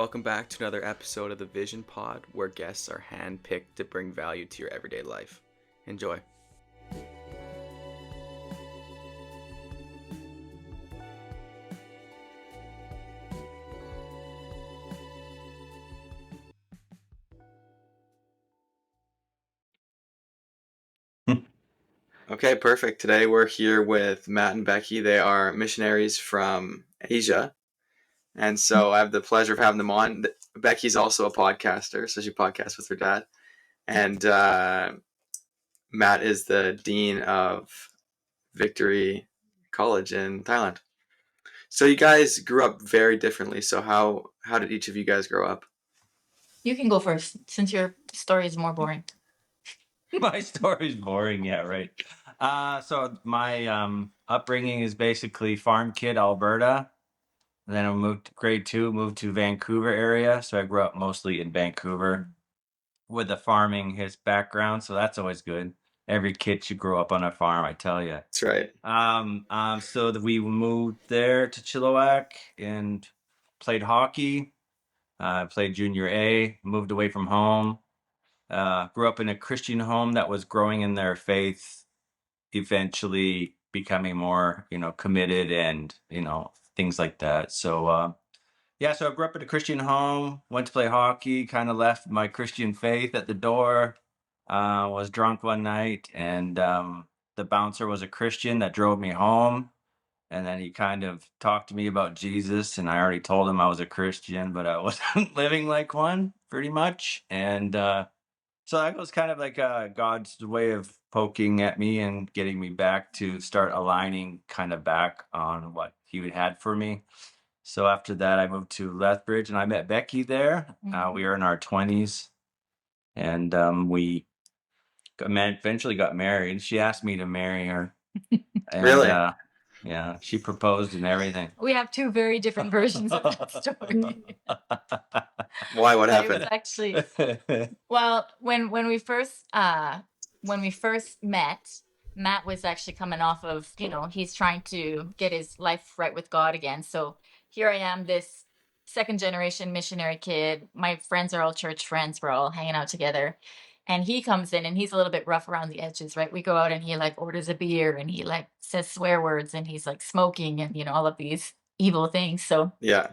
Welcome back to another episode of the Vision Pod, where guests are handpicked to bring value to your everyday life. Enjoy. Okay, perfect. Today we're here with Matt and Becky. They are missionaries from Asia. And so I have the pleasure of having them on. Becky's also a podcaster, so she podcasts with her dad. And Matt is the dean of Victory College in Thailand. So you guys grew up very differently. So how did each of you guys grow up? You can go first, since your story is more boring. My story's boring, yeah, right. So my upbringing is basically farm kid, Alberta. And then I moved to grade 2, moved to Vancouver area. So I grew up mostly in Vancouver with the farming his background. So that's always good. Every kid should grow up on a farm, I tell you. That's right. So that we moved there to Chilliwack and played hockey. Played junior A, moved away from home. Grew up in a Christian home that was growing in their faith, eventually becoming more, committed and, things like that. So, so I grew up in a Christian home, went to play hockey, kind of left my Christian faith at the door, was drunk one night, and the bouncer was a Christian that drove me home. And then he kind of talked to me about Jesus, and I already told him I was a Christian, but I wasn't living like one, pretty much. And so that was kind of like God's way of poking at me and getting me back to start aligning kind of back on what he had for me. So after that, I moved to Lethbridge, and I met Becky there. We were in our 20s, and we eventually got married. She asked me to marry her. And, Really? yeah, she proposed and everything. We have two very different versions of that story. Why? What But it was happened? actually well, when we first met, Matt was actually coming off of, he's trying to get his life right with God again. So here I am, this second generation missionary kid. My friends are all church friends. We're all hanging out together. And he comes in and he's a little bit rough around the edges, right? We go out and he like orders a beer and he like says swear words and he's like smoking and, all of these evil things. So Yeah.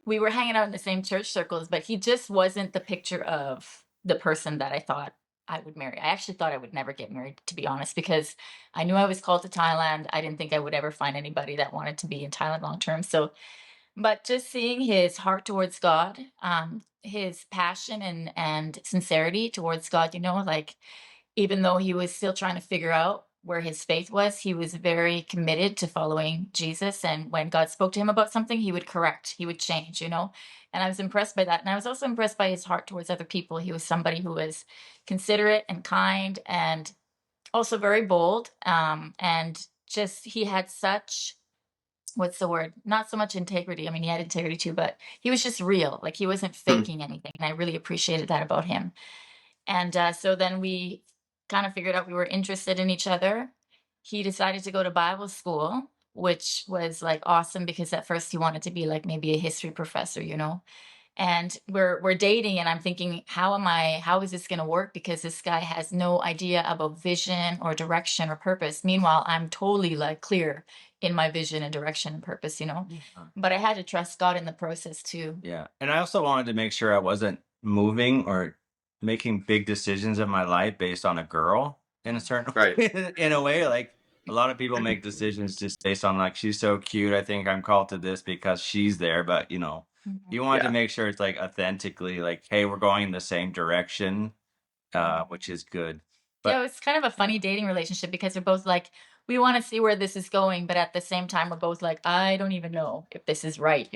we were hanging out in the same church circles, but he just wasn't the picture of the person that I thought I would marry. I actually thought I would never get married, to be honest, because I knew I was called to Thailand. I didn't think I would ever find anybody that wanted to be in Thailand long term. So, but just seeing his heart towards God, his passion and sincerity towards God, like even though he was still trying to figure out where his faith was, he was very committed to following Jesus. And when God spoke to him about something, he would correct, he would change, And I was impressed by that. And I was also impressed by his heart towards other people. He was somebody who was considerate and kind and also very bold. And just, he had such, what's the word? Not so much integrity. I mean, he had integrity too, but he was just real. Like he wasn't faking anything. And I really appreciated that about him. And so then we kind of figured out we were interested in each other. He decided to go to Bible school, which was like awesome because at first he wanted to be like maybe a history professor, And we're dating and I'm thinking, how is this going to work? Because this guy has no idea about vision or direction or purpose. Meanwhile, I'm totally like clear in my vision and direction and purpose, But I had to trust God in the process too. Yeah. And I also wanted to make sure I wasn't moving or making big decisions in my life based on a girl in a certain Right. way. In a way, like a lot of people make decisions just based on like, she's so cute, I think I'm called to this because she's there. But you want to make sure it's like authentically like, hey, we're going in the same direction, which is good. But it's kind of a funny dating relationship because we're both like, we want to see where this is going, but at the same time, we're both like, I don't even know if this is right,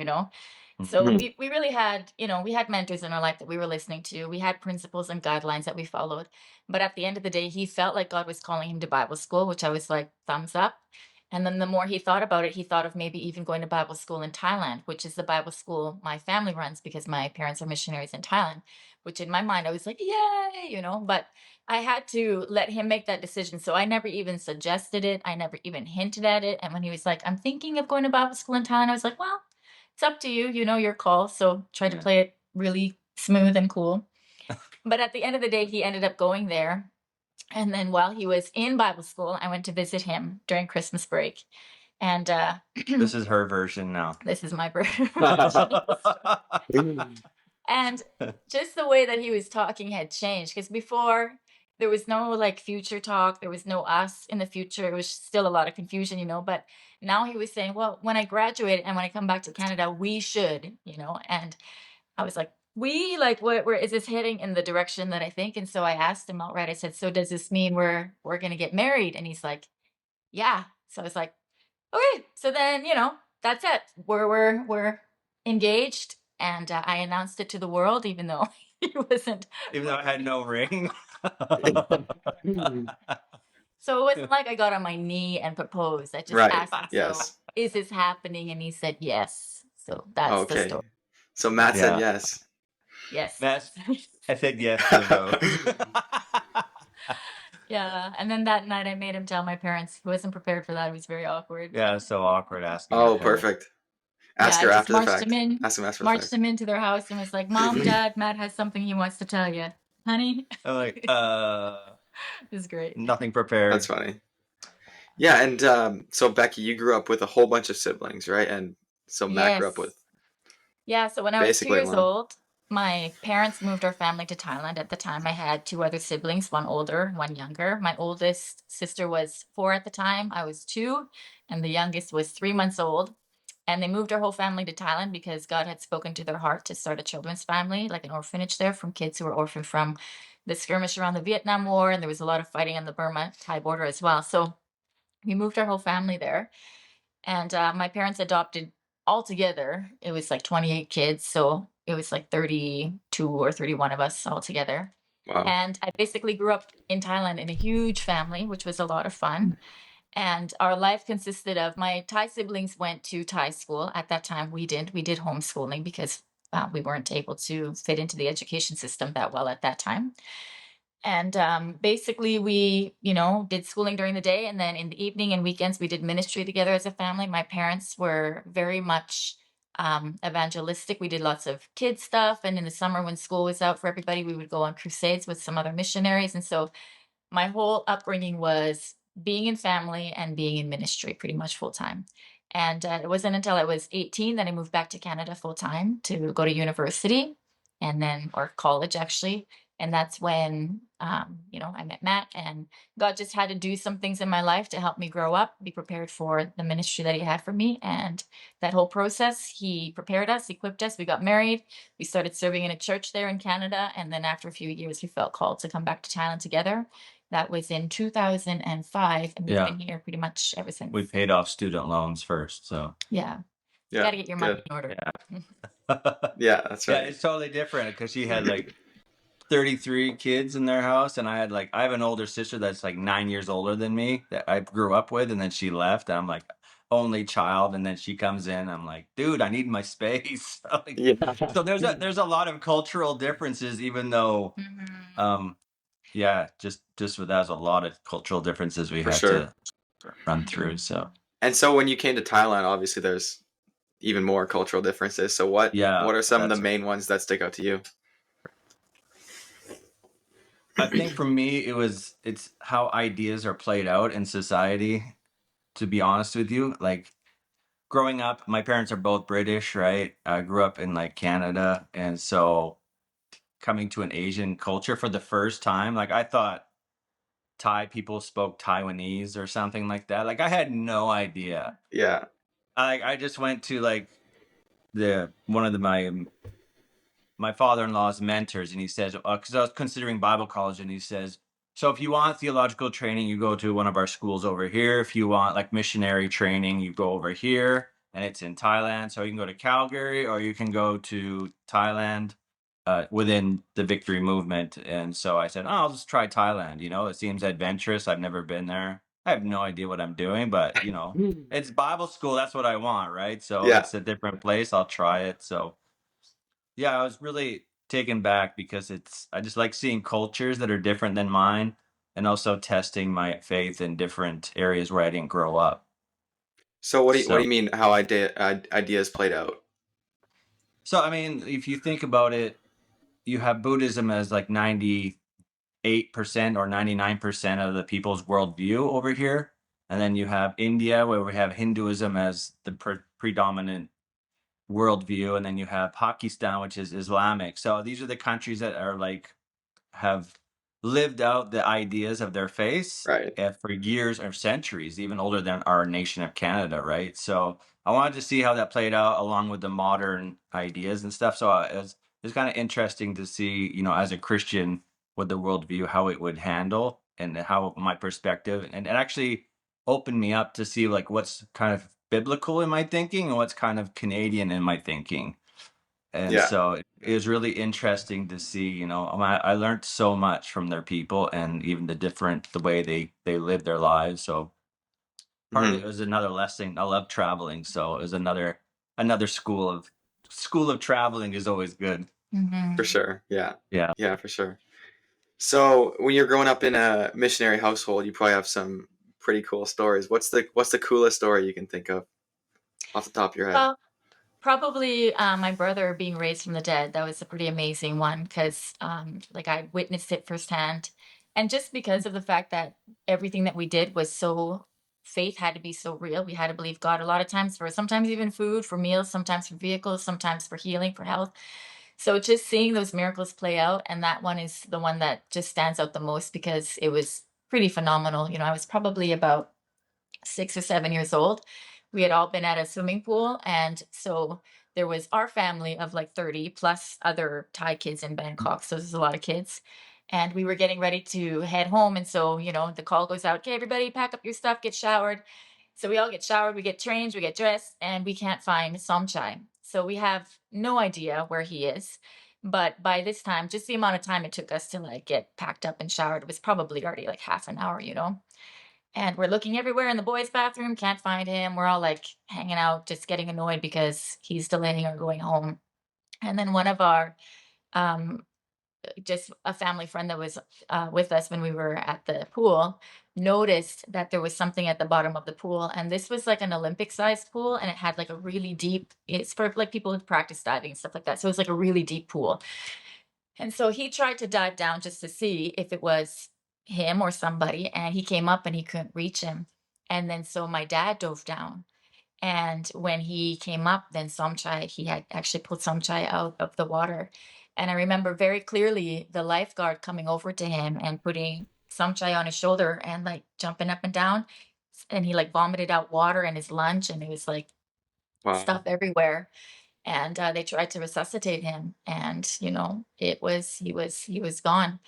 So we really had, we had mentors in our life that we were listening to. We had principles and guidelines that we followed. But at the end of the day, he felt like God was calling him to Bible school, which I was like, thumbs up. And then the more he thought about it, he thought of maybe even going to Bible school in Thailand, which is the Bible school my family runs because my parents are missionaries in Thailand, which in my mind, I was like, yay, But I had to let him make that decision. So I never even suggested it. I never even hinted at it. And when he was like, I'm thinking of going to Bible school in Thailand, I was like, well, it's up to you, your call. So try to play it really smooth and cool. But at the end of the day, he ended up going there. And then while he was in Bible school, I went to visit him during Christmas break. And This is her version now. this is my version. And just the way that he was talking had changed, because before there was no like future talk, there was no us in the future. It was still a lot of confusion, but now he was saying, well, when I graduate and when I come back to Canada, we should, and I was like, like, where is this heading in the direction that I think? And so I asked him outright, I said, so does this mean we're going to get married? And he's like, yeah. So I was like, okay, so then, that's it. We're engaged. And I announced it to the world, even though he wasn't. Even though I had no ring. So it wasn't like I got on my knee and proposed. I just Right. asked him, Yes. so is this happening? And he said yes. So that's the Okay. story. So Matt said Yeah. yes. Yes. Matt, I said yes to those. Yeah. And then that night I made him tell my parents. He wasn't prepared for that. It was very awkward. Yeah, it's so awkward asking. Oh, your parents. perfect. Ask Yeah, her I just after the marched fact. him in, Ask him after the marched fact. him into their house and was like, Mom, Dad, Matt has something he wants to tell you. Honey? I'm like, It was great. nothing prepared. That's funny. Yeah, and so Becky, you grew up with a whole bunch of siblings, right? And so Matt grew up Yes. with Yeah, so when I was 2 basically years one. old, my parents moved our family to Thailand. At the time, I had 2 other siblings, one older, one younger. My oldest sister was 4 at the time. I was 2, and the youngest was 3 months old. And they moved our whole family to Thailand because God had spoken to their heart to start a children's family, like an orphanage there, from kids who were orphaned from the skirmish around the Vietnam War, and there was a lot of fighting on the Burma-Thai border as well. So we moved our whole family there. And my parents adopted altogether, it was like 28 kids. So it was like 32 or 31 of us all together. Wow. And I basically grew up in Thailand in a huge family, which was a lot of fun. And our life consisted of my Thai siblings went to Thai school. At that time, we did homeschooling because we weren't able to fit into the education system that well at that time. And basically, we, did schooling during the day. And then in the evening and weekends, we did ministry together as a family. My parents were very much evangelistic. We did lots of kids stuff. And in the summer, when school was out for everybody, we would go on crusades with some other missionaries. And so my whole upbringing was being in family and being in ministry pretty much full time. And it wasn't until I was 18 that I moved back to Canada full time to go to university or college actually. And that's when, I met Matt, and God just had to do some things in my life to help me grow up, be prepared for the ministry that he had for me. And that whole process, he prepared us, equipped us. We got married. We started serving in a church there in Canada. And then after a few years, we felt called to come back to Thailand together. That was in 2005. And we've been here pretty much ever since. We paid off student loans first, so. Yeah. You Yeah. got to get your money Good. in order. Yeah, that's Yeah, right. it's totally different because she had like 33 kids in their house, and I have an older sister that's like 9 years older than me that I grew up with, and then she left, and I'm like only child, and then she comes in, I'm like, dude, I need my space. Like, Yeah. so there's a lot of cultural differences, even though Mhm. yeah, just with that, there's a lot of cultural differences we For have sure. to run through. So And so when you came to Thailand, obviously there's even more cultural differences. So what are some of the main ones that stick out to you? I think for me, it's how ideas are played out in society, to be honest with you. Like growing up, my parents are both British, right? I grew up in like Canada. And so coming to an Asian culture for the first time, like I thought Thai people spoke Taiwanese or something like that. Like I had no idea. Yeah. I just went to like one of my father-in-law's mentors, and he says, because I was considering Bible college, and he says, so if you want theological training, you go to one of our schools over here. If you want like missionary training, you go over here, and it's in Thailand. So you can go to Calgary, or you can go to Thailand within the Victory Movement. And so I said, oh, I'll just try Thailand. It seems adventurous. I've never been there. I have no idea what I'm doing, but it's Bible school. That's what I want, right? So Yeah. it's a different place. I'll try it. So yeah, I was really taken back because I just like seeing cultures that are different than mine, and also testing my faith in different areas where I didn't grow up. So what do you mean how ideas played out? So, I mean, if you think about it, you have Buddhism as like 98% or 99% of the people's worldview over here. And then you have India, where we have Hinduism as the predominant worldview. And then you have Pakistan, which is Islamic. So these are the countries that are like have lived out the ideas of their faith Right. for years or centuries, even older than our nation of Canada, right? So I wanted to see how that played out along with the modern ideas and stuff. So it's kind of interesting to see, you know, as a Christian, with the worldview, how it would handle and how my perspective, and it actually opened me up to see like what's kind of biblical in my thinking and what's kind of Canadian in my thinking. And Yeah. so it was really interesting to see, you know, I learned so much from their people and even the way they live their lives. So part of Hmm. it was another lesson. I love traveling, so it was another school of traveling is always good. For Mm-hmm. sure. Yeah. Yeah. Yeah, for sure. So when you're growing up in a missionary household, you probably have some pretty cool stories. What's the coolest story you can think of off the top of your head? Well, probably my brother being raised from the dead. That was a pretty amazing one because, like, I witnessed it firsthand, and just because of the fact that everything that we did was so faith had to be so real. We had to believe God a lot of times for sometimes even food, for meals, sometimes for vehicles, sometimes for healing, for health. So just seeing those miracles play out, and that one is the one that just stands out the most because it was pretty phenomenal. You know, I was probably about 6 or 7 years old. We had all been at a swimming pool. And so there was our family of like 30 plus other Thai kids in Bangkok. So there's a lot of kids. And we were getting ready to head home. And so, you know, the call goes out, okay, everybody pack up your stuff, get showered. So we all get showered, we get changed, we get dressed, and we can't find Somchai. So we have no idea where he is. But by this time, just the amount of time it took us to like get packed up and showered was probably already like half an hour, you know? And we're looking everywhere in the boys' bathroom, can't find him. We're all like hanging out, just getting annoyed because he's delaying our going home. And then one of our, um, just a family friend that was with us when we were at the pool noticed that there was something at the bottom of the pool. And this was like an Olympic sized pool and it had like a really deep, it's for like people who practice diving and stuff like that. So it was like a really deep pool. And so he tried to dive down just to see if it was him or somebody, and he came up and he couldn't reach him. And then so my dad dove down. And when he came up, then Somchai, he had actually pulled Somchai out of the water. And I remember very clearly the lifeguard coming over to him and putting Somchai on his shoulder and like jumping up and down. And he like vomited out water in his lunch, and it was like stuff Wow. everywhere. And they tried to resuscitate him, and you know he was gone.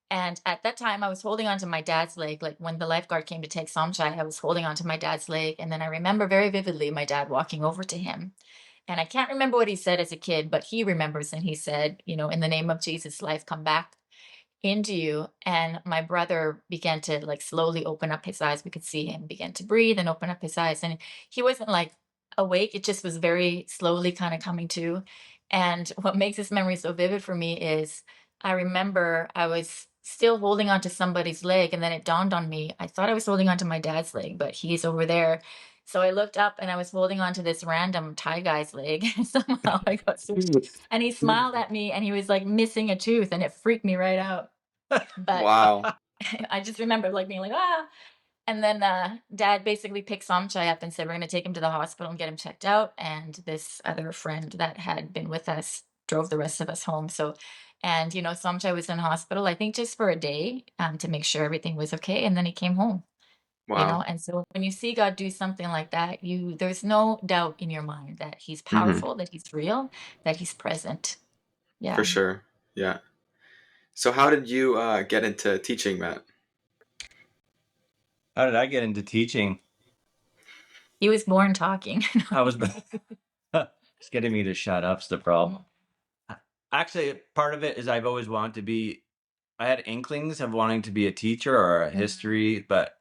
And at that time I was holding onto my dad's leg, like when the lifeguard came to take Somchai, I was holding onto my dad's leg. And then I remember very vividly my dad walking over to him, and I can't remember what he said as a kid, but he remembers, and he said, you know, in the name of Jesus, life come back into you. And my brother began to like slowly open up his eyes. We could see him begin to breathe and open up his eyes. And he wasn't like awake, it just was very slowly kind of coming to. And what makes this memory so vivid for me is I remember I was still holding onto somebody's leg, and then it dawned on me. I thought I was holding onto my dad's leg, but he's over there. So I looked up and I was holding onto this random Thai guy's leg. Somehow I got switched. And he smiled at me and he was like missing a tooth, and it freaked me right out. But Wow. I just remember like being like, ah. And then dad basically picked Somchai up and said, we're going to take him to the hospital and get him checked out. And this other friend that had been with us drove the rest of us home. So, and you know, Somchai was in hospital, I think just for a day to make sure everything was okay. And then he came home, you know. Wow. And so when you see God do something like that, there's no doubt in your mind that he's Hmm. powerful, that he's real, that he's present. For Yeah. sure. Yeah. So how did you get into teaching, Matt? How did I get into teaching? He was born talking. I was it's getting me to shut up's the problem. Actually, part of it is I've always wanted to be. I had inklings of wanting to be a teacher or a Mhm. history, but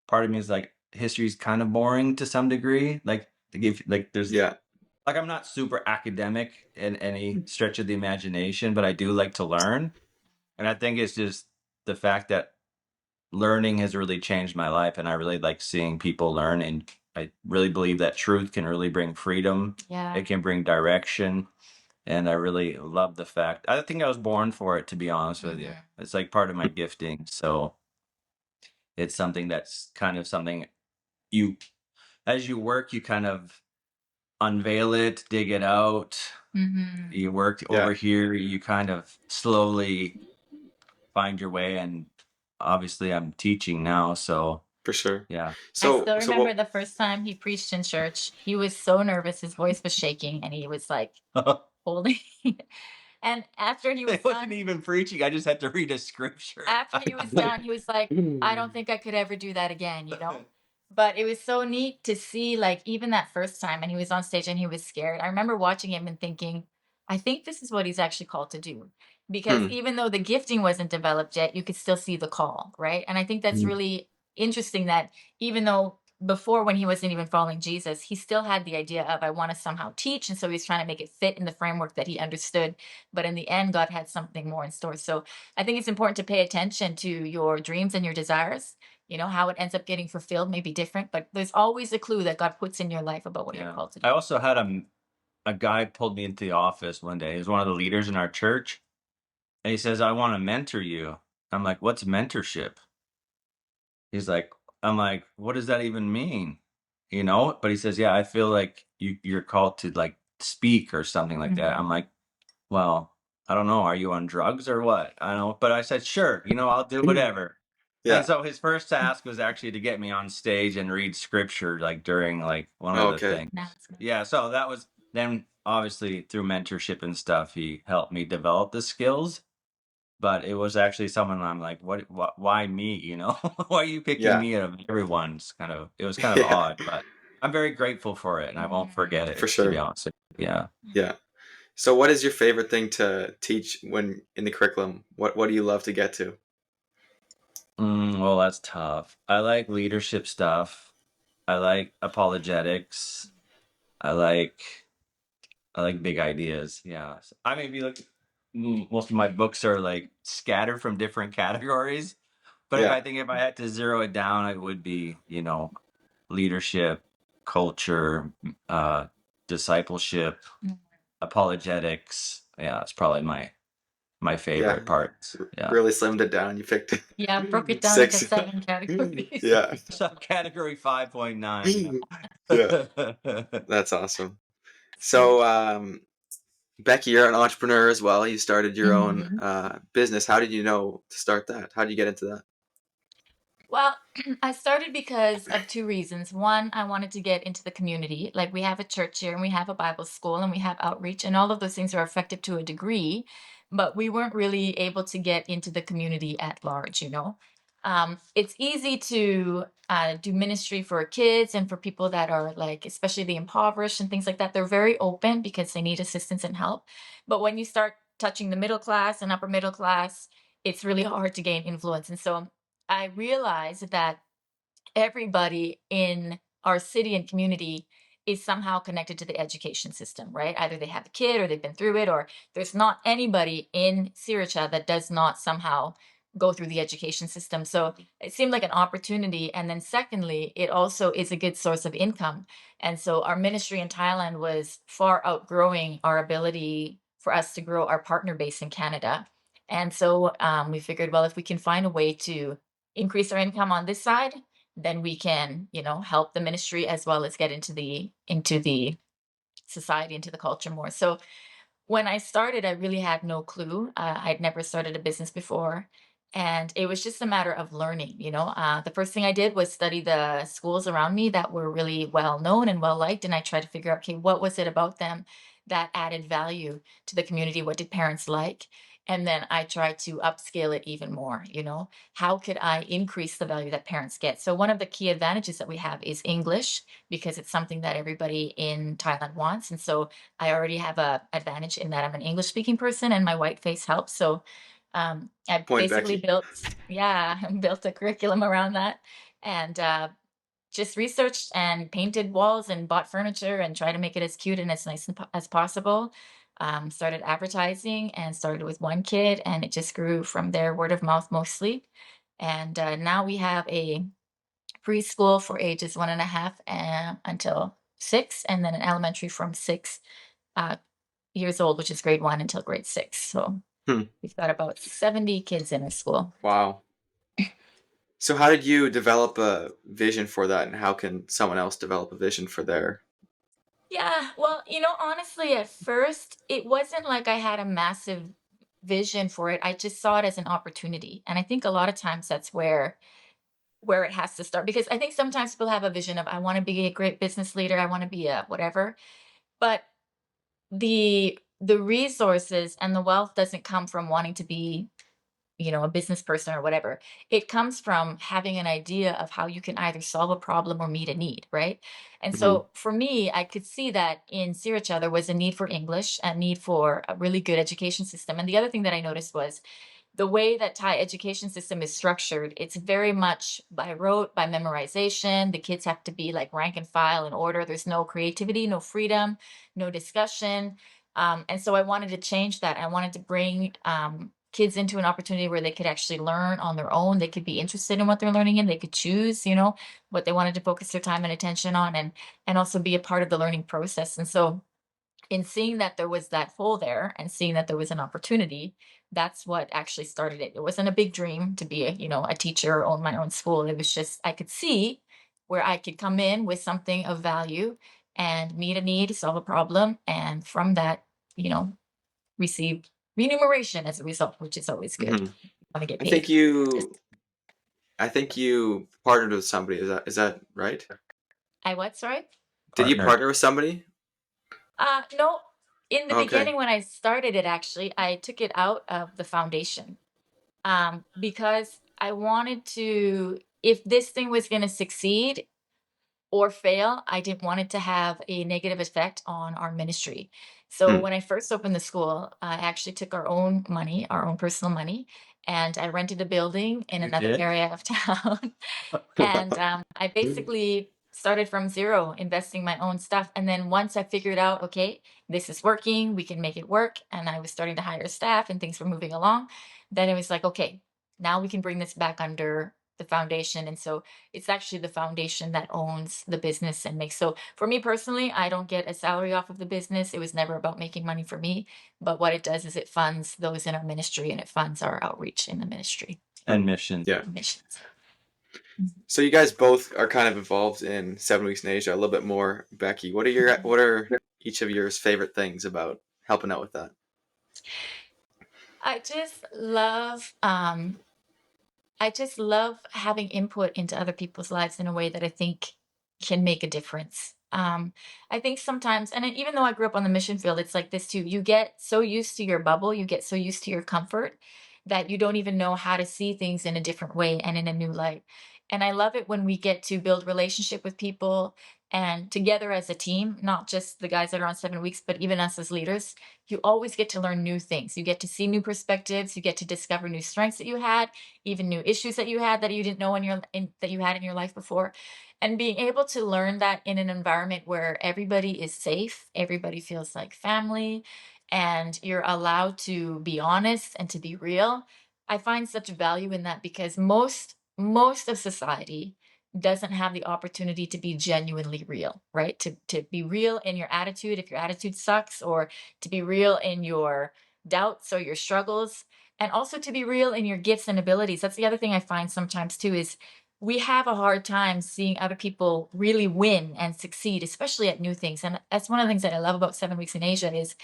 part of me is like history's kind of boring to some degree. Like if like there's Yeah. like I'm not super academic in any stretch of the imagination, but I do like to learn. And I think it's just the fact that learning has really changed my life, and I really like seeing people learn. And I really believe that truth can really bring freedom. Yeah. It can bring direction. And I really love the fact. I think I was born for it, to be honest with you. It's like part of my gifting. So it's something that's kind of something you, as you work, you kind of unveil it, dig it out. Mm-hmm. You work Yeah. over here, you kind of slowly find your way. And obviously, I'm teaching now. So For sure. yeah. I So still remember what? the first time he preached in church. He was so nervous, his voice was shaking, and he was like holding. And after he was It wasn't done, even preaching. I just had to read a scripture. after he was done, he was like, I don't think I could ever do that again, you know? But it was so neat to see, like, even that first time, and he was on stage and he was scared. I remember watching him and thinking, I think this is what he's actually called to do. Because Hmm. even though the gifting wasn't developed yet, you could still see the call, right? And I think that's really interesting that even though before, when he wasn't even following Jesus, he still had the idea of, I want to somehow teach. And so he's trying to make it fit in the framework that he understood. But in the end, God had something more in store. So I think it's important to pay attention to your dreams and your desires. How it ends up getting fulfilled may be different, but there's always a clue that God puts in your life about what you're called to do. I also had a guy pulled me into the office one day. He was one of the leaders in our church. And he says, I want to mentor you. I'm like, what's mentorship? He's like, I'm like, what does that even mean? But he says, yeah, I feel like you're called to like speak or something like that. I'm like, well, I don't know. Are you on drugs or what? I don't know. But I said, sure, I'll do whatever. And Yeah. so his first task was actually to get me on stage and read scripture like during like one of the Okay. things. Yeah. So that was then obviously through mentorship and stuff, he helped me develop the skills. But it was actually someone I'm like, why me? Why are you picking Yeah. me out of everyone? It was kind of Yeah. odd, but I'm very grateful for it and I won't forget For it, to be sure. honest. Yeah. Yeah. So what is your favorite thing to teach when in the curriculum? What do you love to get to? Well, that's tough. I like leadership stuff. I like apologetics. I like big ideas. Yeah. I may be like most of my books are like scattered from different categories, but Yeah. if I had to zero it down, it would be, leadership, culture, discipleship, apologetics. Yeah, it's probably my Yeah. favorite parts. Yeah. Really slimmed it down. You picked Yeah, broke it down into 6. 7 categories. Yeah. Subcategory 5.9. Yeah. That's awesome. So, Becky, you're an entrepreneur as well. You started your own business. How did you know to start that? How did you get into that? Well, I started because of 2 reasons. One, I wanted to get into the community. Like, we have a church here and we have a Bible school and we have outreach, and all of those things are effective to a degree, but we weren't really able to get into the community at large. It's easy to do ministry for kids and for people that are like, especially the impoverished and things like that. They're very open because they need assistance and help. But when you start touching the middle class and upper middle class, it's really hard to gain influence. And so I realized that everybody in our city and community is somehow connected to the education system, right? Either they have a kid or they've been through it, or there's not anybody in Sriracha that does not somehow go through the education system. So it seemed like an opportunity. And then secondly, it also is a good source of income. And so our ministry in Thailand was far outgrowing our ability for us to grow our partner base in Canada. And so we figured, well, if we can find a way to increase our income on this side, then we can, help the ministry as well as get into the society, into the culture more. So when I started, I really had no clue. I'd never started a business before. And it was just a matter of learning. The first thing I did was study the schools around me that were really well known and well liked. And I tried to figure out, okay, what was it about them that added value to the community? What did parents like? And then I tried to upscale it even more. How could I increase the value that parents get? So one of the key advantages that we have is English, because it's something that everybody in Thailand wants. And so I already have a advantage in that I'm an English speaking person and my white face helps. So I Point, basically Becky. built a curriculum around that, and just researched and painted walls and bought furniture and tried to make it as cute and as nice as possible. Started advertising and started with one kid, and it just grew from there, word of mouth mostly. And now we have a preschool for ages 1.5 until 6, and then an elementary from 6 years old, which is grade 1 until grade 6. So we've got about 70 kids in our school. Wow. So how did you develop a vision for that, and how can someone else develop a vision for their? Yeah, well, honestly, at first, it wasn't like I had a massive vision for it. I just saw it as an opportunity. And I think a lot of times that's where it has to start, because I think sometimes people have a vision of, I want to be a great business leader, I want to be a whatever, but the resources and the wealth doesn't come from wanting to be, a business person or whatever. It comes from having an idea of how you can either solve a problem or meet a need, right? And Mhm. so for me, I could see that in Sriracha there was a need for English, a need for a really good education system. And the other thing that I noticed was the way that Thai education system is structured. It's very much by rote, by memorization. The kids have to be like rank and file in order. There's no creativity, no freedom, no discussion. And so I wanted to change that. I wanted to bring kids into an opportunity where they could actually learn on their own. They could be interested in what they're learning in. They could choose, what they wanted to focus their time and attention on, and also be a part of the learning process. And so in seeing that there was that hole there and seeing that there was an opportunity, that's what actually started it. It wasn't a big dream to be a teacher or own my own school. It was just, I could see where I could come in with something of value and meet a need, solve a problem, and from that, you know, receive remuneration as a result, which is always good. Mhm. Want to get I paid. think you I think you partnered with somebody. Is that right? I what, sorry? Did you Partner. partner with somebody? No, in the Okay. beginning when I started it, actually, I took it out of the foundation. Because I wanted to, if this thing was going to succeed or fail, I didn't want it to have a negative effect on our ministry. So Hmm. when I first opened the school, I actually took our own money, our own personal money, and I rented a building in You another did? area of town. And I basically started from zero, investing my own stuff. And then once I figured out, okay, this is working, we can make it work, and I was starting to hire staff and things were moving along, then it was like, okay, now we can bring this back under the foundation. And so it's actually the foundation that owns the business and makes. So for me personally, I don't get a salary off of the business. It was never about making money for me. But what it does is it funds those in our ministry and it funds our outreach in the ministry And missions. Yeah. missions. So you guys both are kind of involved in 7 Weeks in Asia a little bit more. Becky, what are each of your favorite things about helping out with that? I just love I just love having input into other people's lives in a way that I think can make a difference. I think sometimes, and even though I grew up on the mission field, it's like this too. You get so used to your bubble, you get so used to your comfort that you don't even know how to see things in a different way and in a new light. And I love it when we get to build relationship with people and together as a team, not just the guys that are on 7 weeks, but even us as leaders. You always get to learn new things. You get to see new perspectives. You get to discover new strengths that you had, even new issues that you had that you didn't know that you had in your life before. And being able to learn that in an environment where everybody is safe, everybody feels like family, and you're allowed to be honest and to be real. I find such value in that because most of society doesn't have the opportunity to be genuinely real, right? To be real in your attitude if your attitude sucks, or to be real in your doubts or your struggles, and also to be real in your gifts and abilities. That's the other thing I find sometimes too, is we have a hard time seeing other people really win and succeed, especially at new things. And that's one of the things that I love about 7 Weeks in Asia is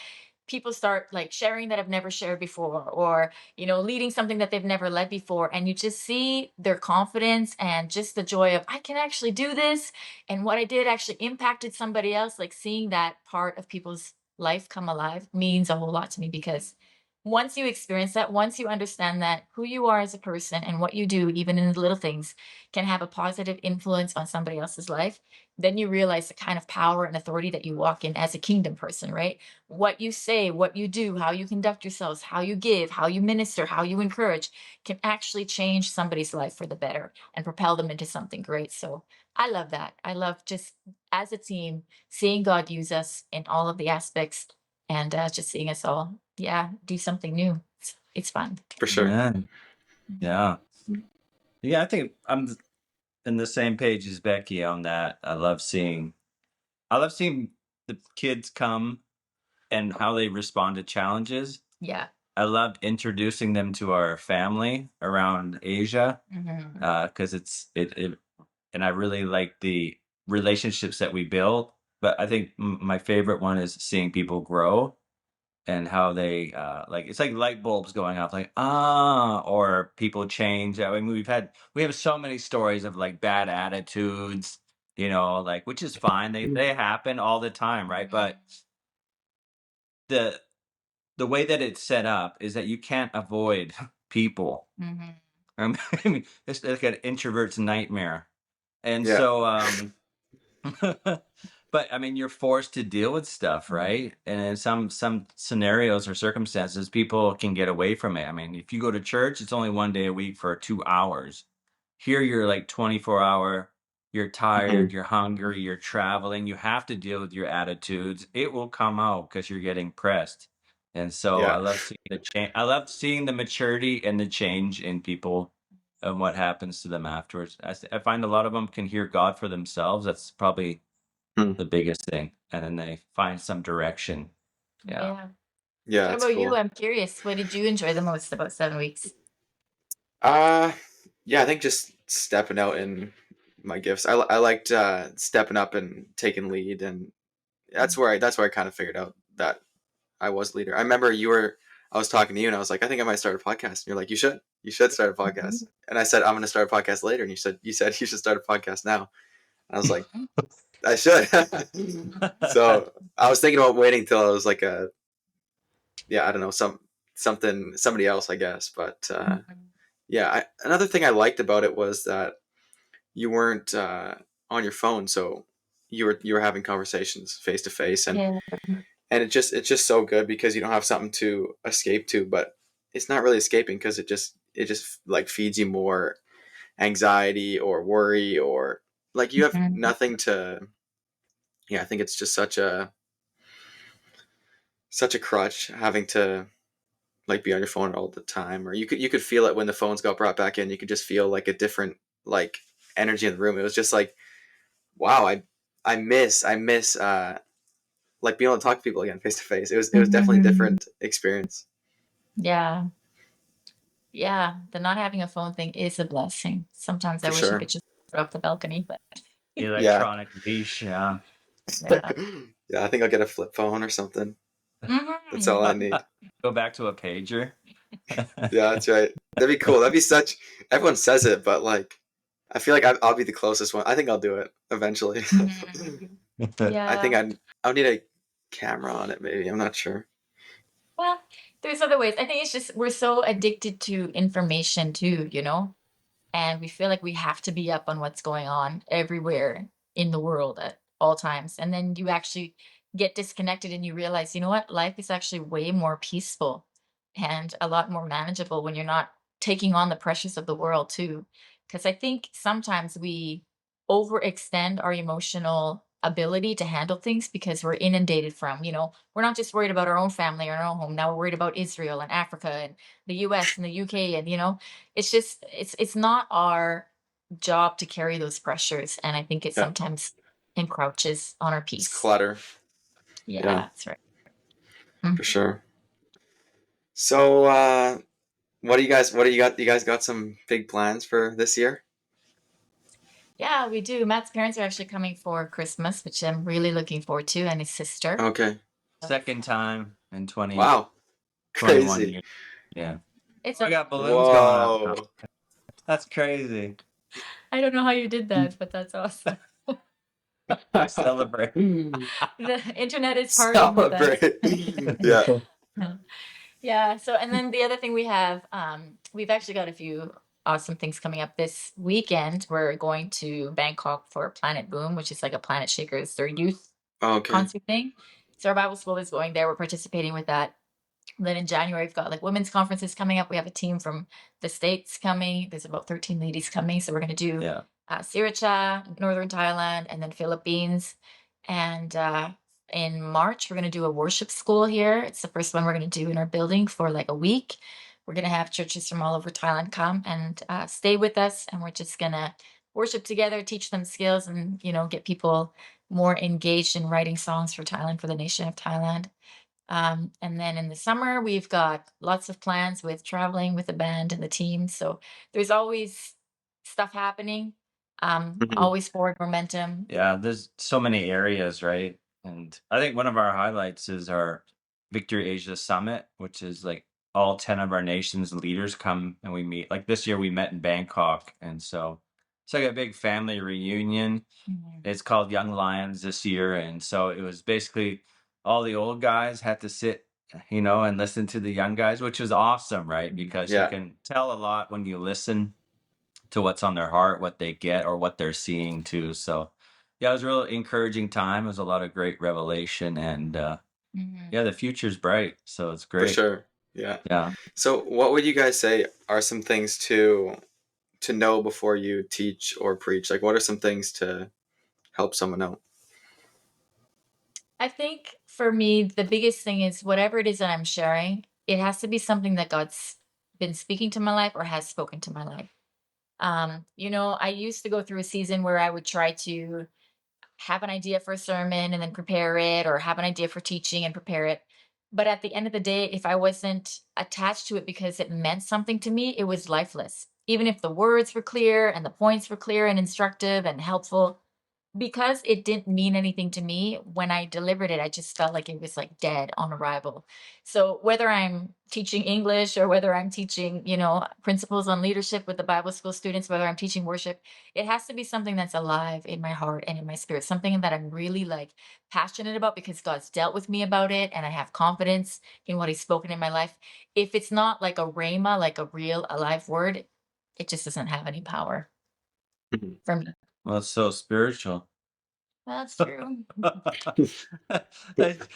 people start like sharing that have never shared before, or leading something that they've never led before, and you just see their confidence and just the joy of, I can actually do this, and what I did actually impacted somebody else. Like seeing that part of people's life come alive means a whole lot to me, because once you experience that, once you understand that who you are as a person and what you do, even in the little things, can have a positive influence on somebody else's life, then you realize the kind of power and authority that you walk in as a kingdom person, right? What you say, what you do, how you conduct yourselves, how you give, how you minister, how you encourage can actually change somebody's life for the better and propel them into something great. So I love that. I love just as a team seeing God use us in all of the aspects, and just seeing us all, do something new. It's fun. For sure. Man. Yeah. Yeah, I think I'm in the same page as Becky on that. I love seeing the kids come and how they respond to challenges. Yeah. I loved introducing them to our family around Asia Mhm. because and I really like the relationships that we build. But I think my favorite one is seeing people grow and how they like it's like light bulbs going off, like or people change. I mean, we have so many stories of like bad attitudes, like, which is fine. They happen all the time, right? But the the way that it's set up is that you can't avoid people. Mhm. I mean, it's like an introvert's nightmare. And Yeah. so, but I mean, you're forced to deal with stuff, Mhm. right? And in some scenarios or circumstances, people can get away from it. I mean, if you go to church, it's only one day a week for 2 hours. Here, you're like 24-hour. You're tired, Mhm. you're hungry, you're traveling. You have to deal with your attitudes. It will come out because you're getting pressed. And so I Yeah. love seeing the change. I love seeing the maturity and the change in people and what happens to them afterwards. I find a lot of them can hear God for themselves. That's probably Hmm. the biggest thing. And then they find some direction. Yeah. Yeah. Yeah, What that's about you? cool. I'm curious. What did you enjoy the most about 7 weeks? Uh, yeah, I think just stepping out in my gifts. I liked stepping up and taking lead, and that's where I kind of figured out that I was leader. I remember I was talking to you, and I was like, I think I might start a podcast. And you're like, you should start a podcast. Mhm. And I said, I'm going to start a podcast later, and you said you should start a podcast now. And I was like, I should. So I was thinking about waiting till I was like I don't know, somebody else, I guess. But Mhm. yeah, another thing I liked about it was that you weren't on your phone, so you were having conversations face to face, and Yeah. it's just so good because you don't have something to escape to, but it's not really escaping because it just like feeds you more anxiety or worry, or like you have Mhm. nothing to. Yeah, I think it's just such a crutch having to like be on your phone all the time, or you could feel it when the phones got brought back in. You could just feel like a different like energy in the room. It was just like, wow, I miss like being able to talk to people again face to face. It was definitely a Mhm. different experience Yeah. Yeah. The not having a phone thing is a blessing. Sometimes I for wish I sure. could just throw up the balcony, but Yeah. Electronic leash. Yeah. yeah. Yeah, I think I'll get a flip phone or something. That's all Mhm. I need. Go back to a pager. Yeah, that's right. That'd be cool. That'd be such. Everyone says it, but like, I feel like I'll be the closest one. I think I'll do it eventually. Mhm. I think Yeah. I'll need a camera on it. Maybe I'm not sure. Well, there's other ways. I think it's just we're so addicted to information too, and we feel like we have to be up on what's going on everywhere in the world at all times. And then you actually get disconnected and you realize, you know what? Life is actually way more peaceful and a lot more manageable when you're not taking on the pressures of the world, too. Because I think sometimes we overextend our emotional ability to handle things because we're inundated we're not just worried about our own family or our own home. Now we're worried about Israel and Africa and the US and the UK, and it's just it's not our job to carry those pressures, and I think it Yeah, sometimes encroaches on our it's peace. clutter. Yeah, Yeah, that's right. for Mhm. sure. So, what do you guys? What do you got? You guys got some big plans for this year? Yeah, we do. Matt's parents are actually coming for Christmas, which I'm really looking forward to, and his sister. Okay. Second time in Wow. 21 Crazy. years. Yeah. It's I a got balloons going up now. Whoa. That's crazy. I don't know how you did that, but that's awesome. I celebrate. The internet is partying with us. Celebrate. Yeah. Yeah. So, and then the other thing we've actually got a few awesome things coming up this weekend. We're going to Bangkok for Planet Boom, which is like a Planet Shakers, their youth Okay. concert thing. So our Bible school is going there. We're participating with that. Then in January, we've got like women's conferences coming up. We have a team from the States coming. There's about 13 ladies coming. So we're going to do Yeah. Sriracha, Northern Thailand, and then Philippines. And in March, we're going to do a worship school here. It's the first one we're going to do in our building for like a week. We're going to have churches from all over Thailand come and stay with us. And we're just going to worship together, teach them skills, and, get people more engaged in writing songs for Thailand, for the nation of Thailand. And then in the summer, we've got lots of plans with traveling with the band and the team. So there's always stuff happening, Mhm. always forward momentum. Yeah, there's so many areas, right? And I think one of our highlights is our Victory Asia Summit, which is like all 10 of our nation's leaders come and we meet. Like this year we met in Bangkok. And so it's like a big family reunion. Mhm. It's called Young Lions this year. And so it was basically all the old guys had to sit, and listen to the young guys, which was awesome, right? Because you Yeah, can tell a lot when you listen to what's on their heart, what they get, or what they're seeing too. So, yeah, it was a real encouraging time. It was a lot of great revelation, and Mhm. yeah, the future's bright. So it's for great. sure. Yeah. Yeah. So, what would you guys say are some things to know before you teach or preach? Like, what are some things to help someone out? I think for me, the biggest thing is whatever it is that I'm sharing, it has to be something that God's been speaking to my life or has spoken to my life. I used to go through a season where I would try to have an idea for a sermon and then prepare it, or have an idea for teaching and prepare it. But at the end of the day, if I wasn't attached to it because it meant something to me, it was lifeless. Even if the words were clear and the points were clear and instructive and helpful, because it didn't mean anything to me when I delivered it, I just felt like it was like dead on arrival. So whether I'm teaching English or whether I'm teaching, principles on leadership with the Bible school students, whether I'm teaching worship, it has to be something that's alive in my heart and in my spirit, something that I'm really like passionate about because God's dealt with me about it and I have confidence in what He's spoken in my life. If it's not like a rhema, like a real alive word, it just doesn't have any power Mhm. for me. Well, it's so spiritual. That's true. It's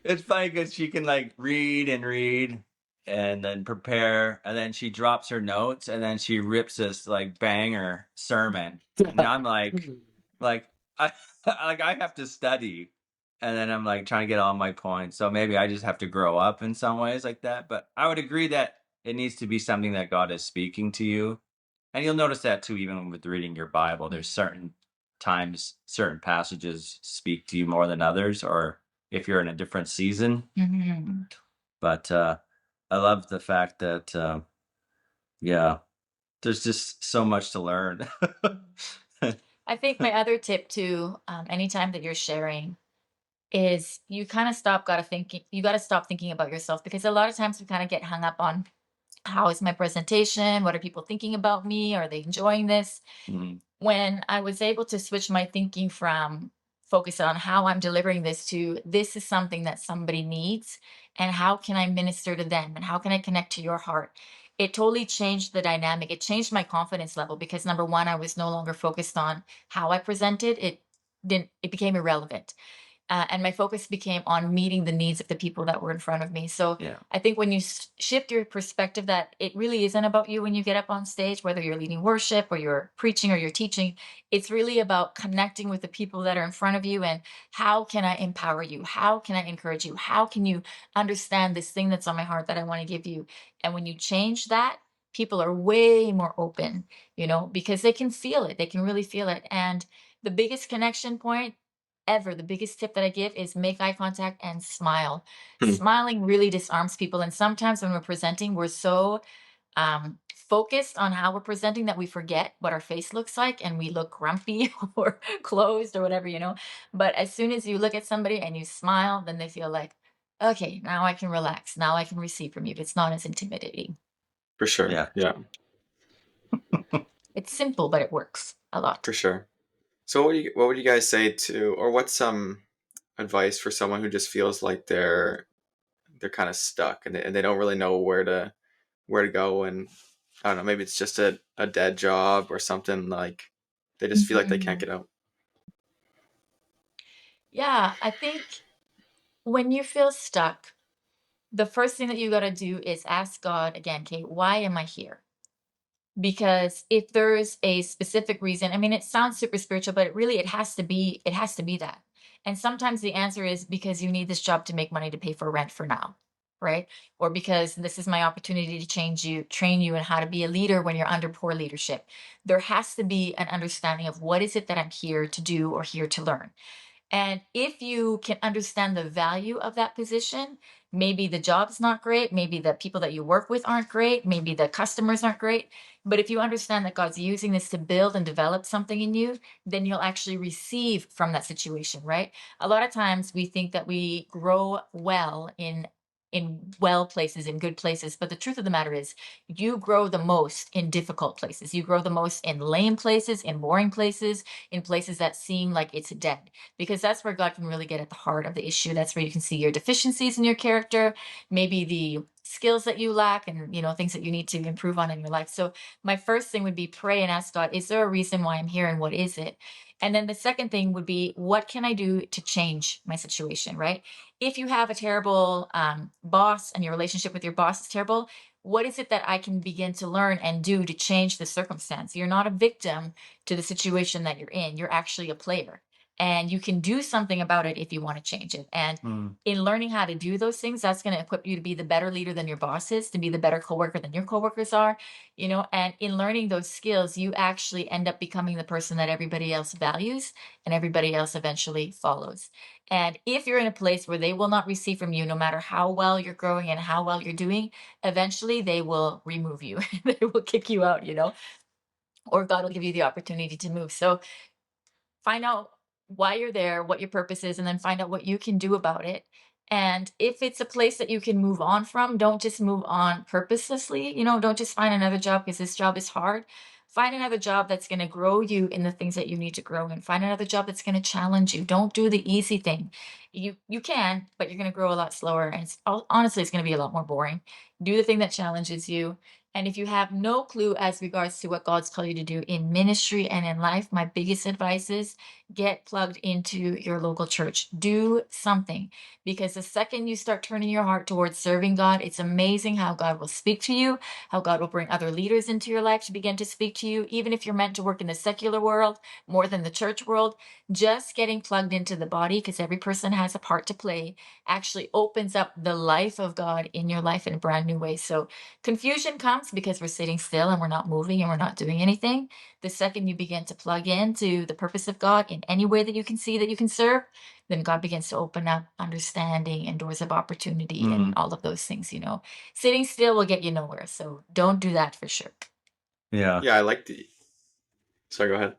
it's funny because she can like read and read and then prepare, and then she drops her notes, and then she rips this like banger sermon, and I'm like I like I have to study, and then I'm like trying to get all my points. So maybe I just have to grow up in some ways like that. But I would agree that it needs to be something that God is speaking to you, and you'll notice that too, even with reading your Bible. There's certain times, certain passages speak to you more than others, or if you're in a different season. Mhm. But I love the fact that, yeah, there's just so much to learn. I think my other tip too, anytime that you're sharing, is you kind of you got to stop thinking about yourself, because a lot of times we kind of get hung up on how is my presentation? What are people thinking about me? Are they enjoying this? Mhm. When I was able to switch my thinking from focus on how I'm delivering this to this is something that somebody needs, and how can I minister to them and how can I connect to your heart? It totally changed the dynamic. It changed my confidence level because number one, I was no longer focused on how I presented. It became irrelevant, and my focus became on meeting the needs of the people that were in front of me. So Yeah. I think when you shift your perspective, that it really isn't about you when you get up on stage, whether you're leading worship or you're preaching or you're teaching, it's really about connecting with the people that are in front of you and how can I empower you? How can I encourage you? How can you understand this thing that's on my heart that I want to give you? And when you change that, people are way more open, because they can feel it. They can really feel it. And the biggest connection point ever, the biggest tip that I give is make eye contact and smile. Hmm. Smiling really disarms people. And sometimes when we're presenting, we're so focused on how we're presenting that we forget what our face looks like and we look grumpy or closed or whatever, But as soon as you look at somebody and you smile, then they feel like, okay, now I can relax. Now I can receive from you. It's not as intimidating. For sure. Yeah. Yeah, It's simple, but it works a lot. for sure. So, what would you guys say to, or what's some advice for someone who just feels like they're kind of stuck and they don't really know where to go, and I don't know, maybe it's just a dead job or something, like they just feel like they can't Mhm. get out. Yeah, I think when you feel stuck, the first thing that you got to do is ask God again, okay, why am I here? Because if there's a specific reason, I mean, it sounds super spiritual, but it has to be that. And sometimes the answer is because you need this job to make money to pay for rent for now, right? Or because this is my opportunity to train you in how to be a leader when you're under poor leadership. There has to be an understanding of what is it that I'm here to do or here to learn. And if you can understand the value of that position, maybe the job's not great, maybe the people that you work with aren't great, maybe the customers aren't great. But if you understand that God's using this to build and develop something in you, then you'll actually receive from that situation, right? A lot of times we think that we grow well in well places, in good places, but the truth of the matter is you grow the most in difficult places. You grow the most in lame places, in boring places, in places that seem like it's dead, because that's where God can really get at the heart of the issue. That's where you can see your deficiencies in your character, maybe the skills that you lack, and things that you need to improve on in your life. So my first thing would be pray and ask God, is there a reason why I'm here, and what is it? And then the second thing would be, what can I do to change my situation, right? If you have a terrible boss and your relationship with your boss is terrible, what is it that I can begin to learn and do to change the circumstance? You're not a victim to the situation that you're in. You're actually a player, and you can do something about it if you want to change it. And in learning how to do those things, that's going to equip you to be the better leader than your boss is, to be the better coworker than your coworkers are, and in learning those skills, you actually end up becoming the person that everybody else values and everybody else eventually follows. And if you're in a place where they will not receive from you, no matter how well you're growing and how well you're doing, eventually they will remove you. They will kick you out, or God will give you the opportunity to move. So find out why you're there, what your purpose is, and then find out what you can do about it. And if it's a place that you can move on from, don't just move on purposelessly. Don't just find another job because this job is hard. Find another job that's going to grow you in the things that you need to grow in. Find another job that's going to challenge you. Don't do the easy thing. You can, but you're going to grow a lot slower, and honestly, it's going to be a lot more boring. Do the thing that challenges you. And if you have no clue as regards to what God's called you to do in ministry and in life, my biggest advice is get plugged into your local church. Do something, because the second you start turning your heart towards serving God, it's amazing how God will speak to you, how God will bring other leaders into your life to begin to speak to you, even if you're meant to work in the secular world more than the church world. Just getting plugged into the body, because every person has a part to play, actually opens up the life of God in your life in a brand new way. So confusion comes because we're sitting still and we're not moving and we're not doing anything. The second you begin to plug into the purpose of God in any way that you can see that you can serve, then God begins to open up understanding and doors of opportunity and all of those things. Sitting still will get you nowhere. So don't do that for sure. Yeah. Yeah, I like the. Sorry, go ahead.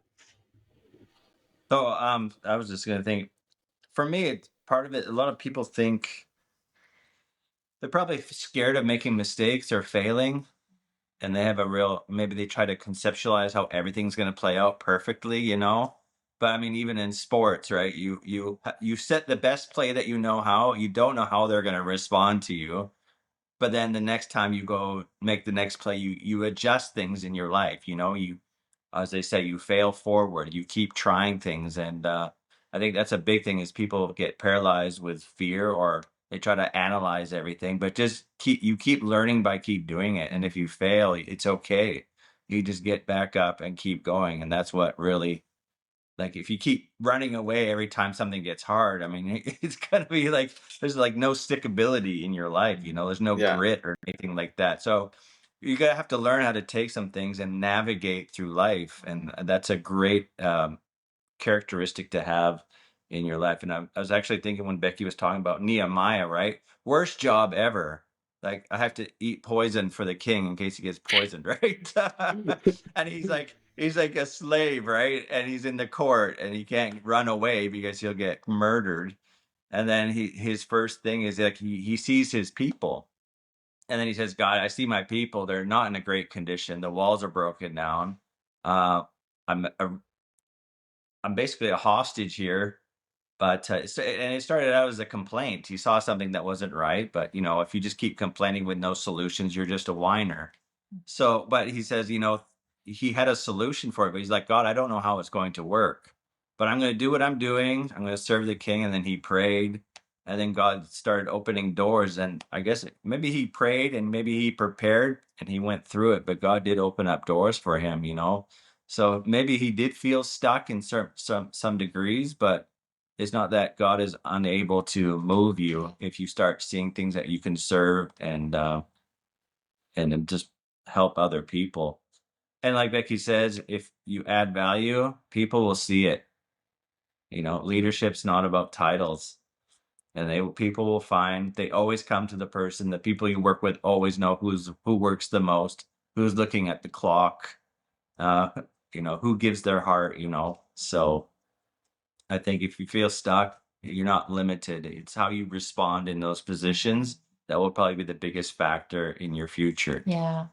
So I was just gonna think, for me, it's part of it. A lot of people think they're probably scared of making mistakes or failing, and they have maybe they try to conceptualize how everything's going to play out perfectly. But I mean, even in sports, right? You set the best play that you know how. You don't know how they're going to respond to you, but then the next time you go make the next play, you adjust things in your life. You, as they say, you fail forward. You keep trying things, and I think that's a big thing. Is people get paralyzed with fear, or they try to analyze everything, but just keep learning by keep doing it. And if you fail, it's okay. You just get back up and keep going, and that's what really, like, if you keep running away every time something gets hard, I mean, it's gonna be like there's like no stickability in your life. There's no Yeah. grit or anything like that. So you gotta have to learn how to take some things and navigate through life, and that's a great characteristic to have in your life. And I was actually thinking when Becky was talking about Nehemiah, right? Worst job ever. Like, I have to eat poison for the king in case he gets poisoned, right? And he's like a slave, right? And he's in the court and he can't run away because he'll get murdered. And then his first thing is like he sees his people. And then he says, God, I see my people. They're not in a great condition. The walls are broken down. Uh, I'm I'm basically a hostage here. But and it started out as a complaint. He saw something that wasn't right, but if you just keep complaining with no solutions, you're just a whiner. So, but he says, he had a solution for it, but he's like, God, I don't know how it's going to work, but I'm going to do what I'm doing. I'm going to serve the king. And then he prayed, and then God started opening doors. And I guess maybe he prayed and maybe he prepared and he went through it, but God did open up doors for him. So maybe he did feel stuck in some degrees, but it's not that God is unable to move you if you start seeing things that you can serve and then just help other people. And like Becky says, if you add value, people will see it. You know, leadership's not about titles. And people will find they always come to the person. The people you work with always know who works the most, who's looking at the clock, uh, who gives their heart, So I think if you feel stuck, you're not limited. It's how you respond in those positions that will probably be the biggest factor in your future. Yeah.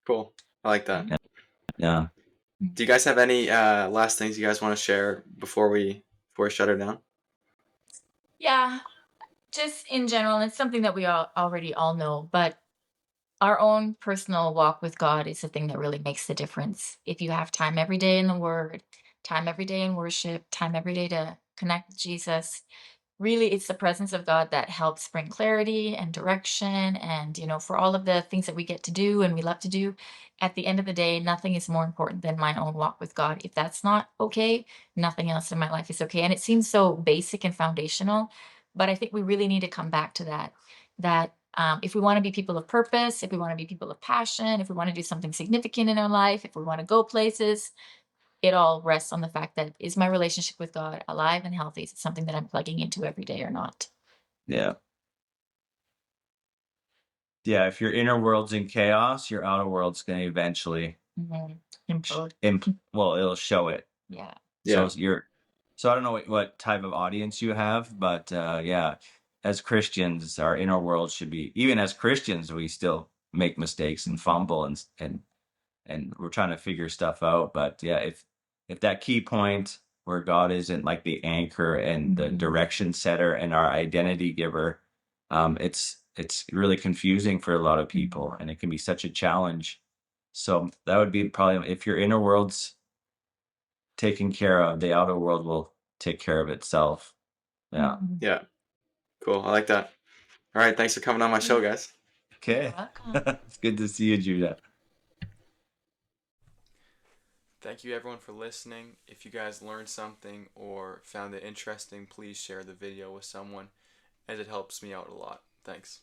Cool. I like that. Yeah. Do you guys have any last things you guys want to share before we shut her down? Yeah. Just in general, it's something that we already all know, but our own personal walk with God is the thing that really makes the difference. If you have time every day in the Word, time every day in worship, time every day to connect with Jesus, really it's the presence of God that helps bring clarity and direction. And, for all of the things that we get to do and we love to do, at the end of the day, nothing is more important than my own walk with God. If that's not okay, nothing else in my life is okay. And it seems so basic and foundational, but I think we really need to come back to that if we want to be people of purpose, if we want to be people of passion, if we want to do something significant in our life, if we want to go places, it all rests on the fact that, is my relationship with God alive and healthy? Is it something that I'm plugging into every day or not? Yeah. Yeah. If your inner world's in chaos, your outer world's going to eventually Implode. well, it'll show it. Yeah. So I don't know what type of audience you have, but yeah, as Christians, our inner world should be, even as Christians, we still make mistakes and fumble and we're trying to figure stuff out. But yeah, if that key point where God isn't like the anchor and the direction setter and our identity giver, it's really confusing for a lot of people, and it can be such a challenge. So that would be probably, if your inner world's taken care of, the outer world will take care of itself. Yeah. Yeah. Cool. I like that. All right. Thanks for coming on my show, guys. Okay. It's good to see you, Judah. Thank you everyone for listening. If you guys learned something or found it interesting, please share the video with someone, as it helps me out a lot. Thanks.